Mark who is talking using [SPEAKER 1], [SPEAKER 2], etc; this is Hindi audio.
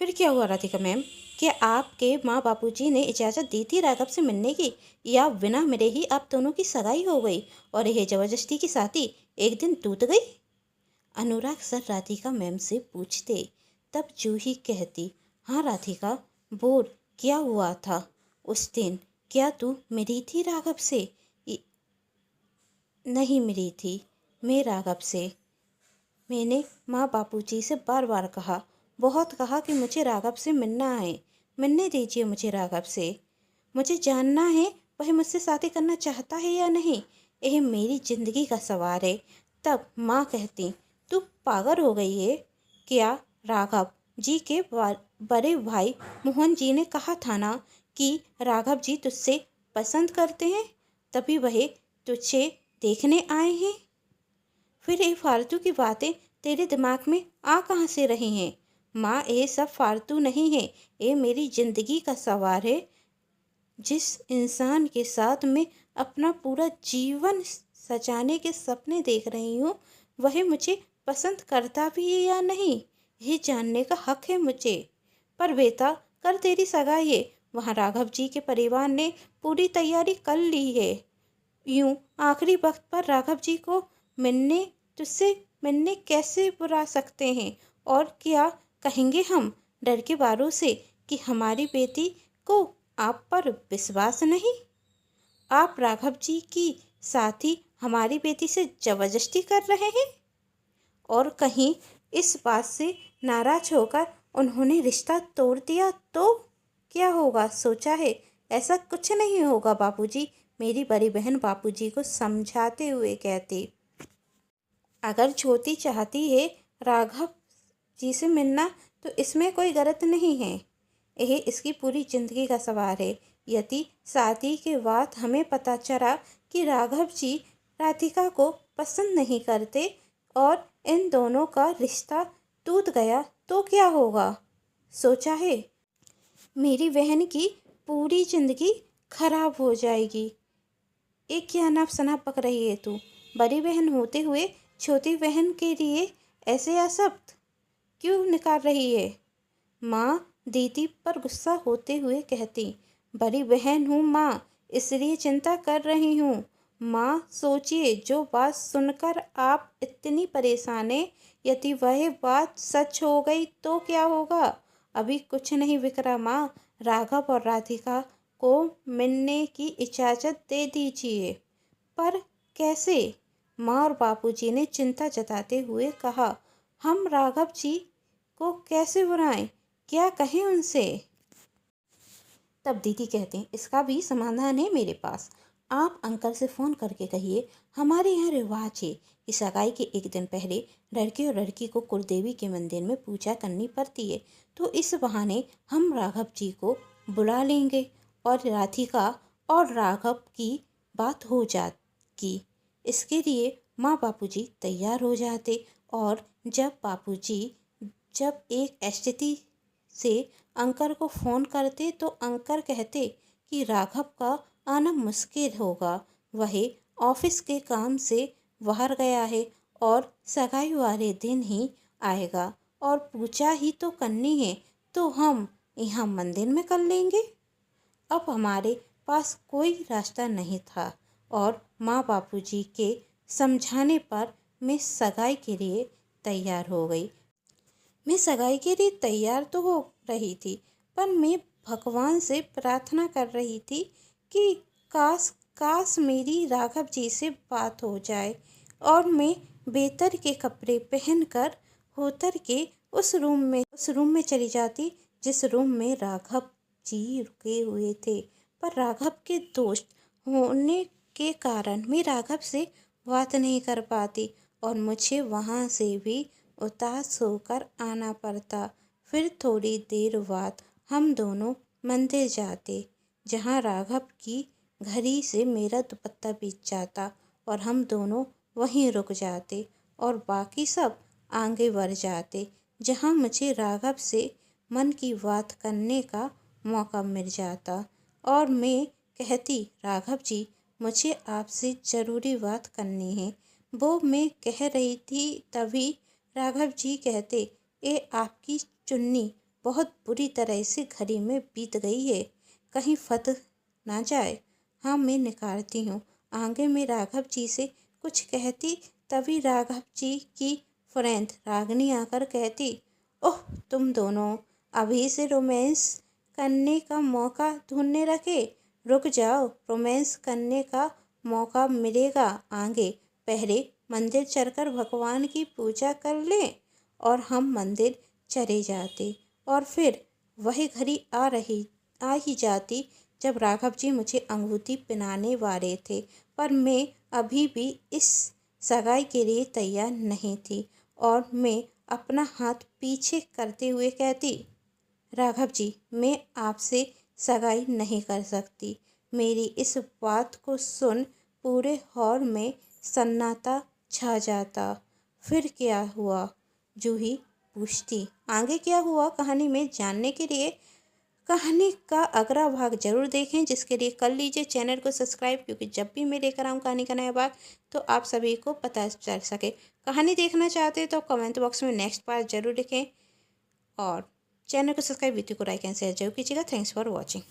[SPEAKER 1] फिर क्या हुआ राधिका मैम? क्या आपके माँ बापूजी ने इजाज़त दी थी राघव से मिलने की, या बिना मिले ही आप दोनों की सगाई हो गई और यह ज़बरदस्ती की शादी एक दिन टूट गई? अनुराग सर राधिका मैम से पूछते। तब जूही कहती, हाँ राधिका, बोल, क्या हुआ था उस दिन? क्या तू मिली थी राघव से? नहीं मिली थी मैं राघव से। मैंने माँ बापूजी से बार बार कहा, बहुत कहा कि मुझे राघव से मिलना है, मिलने दीजिए मुझे राघव से। मुझे जानना है वह मुझसे शादी करना चाहता है या नहीं, यह मेरी ज़िंदगी का सवाल है। तब माँ कहती, तू पागल हो गई है क्या? राघव जी के बड़े भाई मोहन जी ने कहा था ना कि राघव जी तुझसे पसंद करते हैं, तभी वह तुझे देखने आए हैं। फिर ये फालतू की बातें तेरे दिमाग में आ कहाँ से रही हैं? माँ, ये सब फालतू नहीं है, ये मेरी ज़िंदगी का सवाल है। जिस इंसान के साथ मैं अपना पूरा जीवन सजाने के सपने देख रही हूँ, वह मुझे पसंद करता भी है या नहीं, ये जानने का हक है मुझे। पर बेटा, कल तेरी सगाई है, वहाँ राघव जी के परिवार ने पूरी तैयारी कर ली है। यूं आखिरी वक्त पर राघव जी को मिलने तुझसे मिलने कैसे बुला सकते हैं? और क्या कहेंगे हम डर के बारों से कि हमारी बेटी को आप पर विश्वास नहीं? आप राघव जी की साथी हमारी बेटी से जबरदस्ती कर रहे हैं, और कहीं इस बात से नाराज होकर उन्होंने रिश्ता तोड़ दिया तो क्या होगा? सोचा है? ऐसा कुछ नहीं होगा बापूजी, मेरी बड़ी बहन बापूजी को समझाते हुए कहती। अगर छोटी चाहती है राघव जी से मिलना तो इसमें कोई गलत नहीं है, यह इसकी पूरी जिंदगी का सवाल है। यदि शादी के बाद हमें पता चला कि राघव जी राधिका को पसंद नहीं करते और इन दोनों का रिश्ता टूट गया तो क्या होगा? सोचा है? मेरी बहन की पूरी जिंदगी खराब हो जाएगी। एक क्या नाप शनाप पक रही है तू? बड़ी बहन होते हुए छोटी बहन के लिए ऐसे अशब्द क्यों निकाल रही है? माँ दीदी पर गुस्सा होते हुए कहती, बड़ी बहन हूँ माँ, इसलिए चिंता कर रही हूँ। माँ सोचिए, जो बात सुनकर आप इतनी परेशान हैं, यदि वह बात सच हो गई तो क्या होगा? अभी कुछ नहीं बिखरा माँ, राघव और राधिका को मिलने की इजाज़त दे दीजिए। पर कैसे? माँ और बापूजी ने चिंता जताते हुए कहा, हम राघव जी को कैसे बुलाएं, क्या कहें उनसे? तब दीदी कहते हैं, इसका भी समाधान है मेरे पास। आप अंकल से फ़ोन करके कहिए, हमारे यहाँ रिवाज है कि सगाई के एक दिन पहले लड़के और लड़की को कुलदेवी के मंदिर में पूजा करनी पड़ती है, तो इस बहाने हम राघव जी को बुला लेंगे और राधिका और राघव की बात हो जाएगी। इसके लिए माँ बापूजी तैयार हो जाते, और जब बापूजी जब एक स्थिति से अंकल को फ़ोन करते तो अंकल कहते कि राघव का आना मुश्किल होगा, वह ऑफिस के काम से बाहर गया है और सगाई वाले दिन ही आएगा, और पूजा ही तो करनी है तो हम यहाँ मंदिर में कर लेंगे। अब हमारे पास कोई रास्ता नहीं था, और माँ बापूजी के समझाने पर मैं सगाई के लिए तैयार हो गई। मैं सगाई के लिए तैयार तो हो रही थी, पर मैं भगवान से प्रार्थना कर रही थी कि काश काश मेरी राघव जी से बात हो जाए और मैं बेहतर के कपड़े पहनकर होकर के उस रूम में चली जाती जिस रूम में राघव जी रुके हुए थे। पर राघव के दोस्त होने के कारण मैं राघव से बात नहीं कर पाती, और मुझे वहाँ से भी उदास होकर आना पड़ता। फिर थोड़ी देर बाद हम दोनों मंदिर जाते, जहाँ राघव की घड़ी से मेरा दुपट्टा बीत जाता और हम दोनों वहीं रुक जाते, और बाकी सब आगे बढ़ जाते, जहाँ मुझे राघव से मन की बात करने का मौका मिल जाता। और मैं कहती, राघव जी, मुझे आपसे ज़रूरी बात करनी है। वो मैं कह रही थी, तभी राघव जी कहते, ये आपकी चुन्नी बहुत बुरी तरह से घड़ी में बीत गई है, कहीं फट ना जाए। हाँ, मैं निकारती हूँ। आगे मैं राघव जी से कुछ कहती, तभी राघव जी की फ्रेंड रागिनी आकर कहती, ओह तुम दोनों अभी से रोमांस करने का मौका ढूंढने रखे, रुक जाओ, रोमांस करने का मौका मिलेगा आगे। पहले मंदिर चलकर भगवान की पूजा कर लें। और हम मंदिर चले जाते और फिर वही घड़ी आ ही जाती जब राघव जी मुझे अंगूठी पहनाने वाले थे, पर मैं अभी भी इस सगाई के लिए तैयार नहीं थी और मैं अपना हाथ पीछे करते हुए कहती, राघव जी, मैं आपसे सगाई नहीं कर सकती। मेरी इस बात को सुन पूरे हॉल में सन्नाटा छा जाता। फिर क्या हुआ? जूही पूछती। आगे क्या हुआ कहानी में जानने के लिए कहानी का अगला भाग जरूर देखें, जिसके लिए कर लीजिए चैनल को सब्सक्राइब, क्योंकि जब भी मैं लेकर आऊँ कहानी का नया भाग तो आप सभी को पता चल सके। कहानी देखना चाहते हैं तो कमेंट बॉक्स में नेक्स्ट पार्ट जरूर लिखें और चैनल को सब्सक्राइब, वीडियो को लाइक एंड शेयर जरूर कीजिएगा। Thanks for watching.